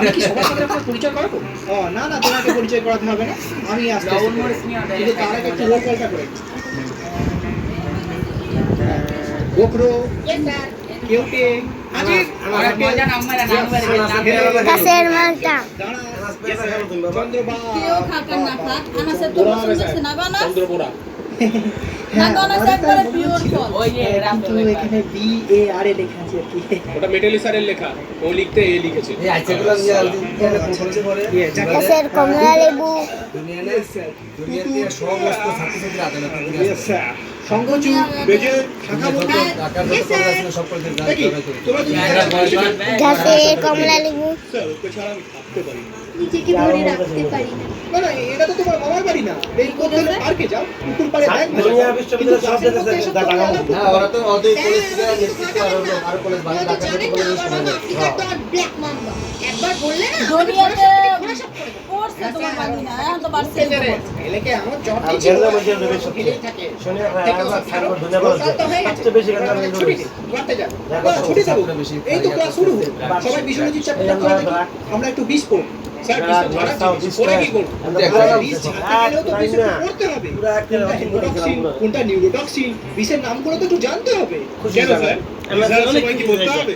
আমি কি সবার সাথে আপনার পরিচয় করাবো? না না, তোমাকে পরিচয় করাতে হবে না, আমি আসতে কিন্তু তার আগে একটু রোল কলটা করে। গোখরো কেউটে আজিব গাছের মালটা চন্দ্রবা কেউ খাকার না খাক আনাসে তো পছন্দ আছে না বানাস চন্দ্রবোরা না বানাস একবারে পিওর ফল ওই যে কিন্তু এখানে বি এ আর এ লেখা আছে আর কি। ওটা মেটালি স্যারের লেখা, ও লিখতে এ লিখেছে। এই আইটেমগুলো নিয়ে আলদি পড়তে পড়ে গাছের কমলা লেবু দুনিয়াতে সমস্ত ছাত্রছাত্রীরা আদান সংগচু বেজে শাখা বলতে ঢাকার যত কলেজ আছে সব কলেজের তোমরা যদি গাছের কমলা লেবু স্যার ওকে ছাড়া আমি থাকতে পারি না। নিজেকে ধরে রাখতে পারি না না না, এটা তো তোমার মামার বাড়ি না, এই কোথায় পার্কে যাও, পুকুর পাড়ে দেখ না। দুনিয়া বিশ্ববিদ্যালয় সব জায়গায় আছে টাকা না ওরা তো ওদের কলেজ থেকে নেতৃত্ব আর কলেজ বাংলা ঢাকা থেকে কলেজ শোনা ব্ল্যাক মাম্বা একবার বললে না দুনিয়াতে সব করে পড়ছে তোমার বাড়ি না এখন তো বাড়ছে এলাকে আমার জব আর ছিল জেলা মধ্যে বেশি খেলেই থাকে। শুনে দুনিয়া বলছে সবচেয়ে বেশি গান ছুটি দে, ঘুরতে যা। ছুটি দেবো। এই তো ক্লাস শুরু হলো। সবাই বিশ্বজিৎ চ্যাপ্টার করে দেখি। আমরা একটু 20 পড়ব। স্যার 20 পড়ে কি করব? 20 ছাড়তে গেলেও তো 20 পড়তে হবে। কোনটা নিউরোটক্সিন 20 এর নামগুলো তো একটু জানতে হবে। কেন স্যার? রেজাল্ট সময় কি বলতে হবে?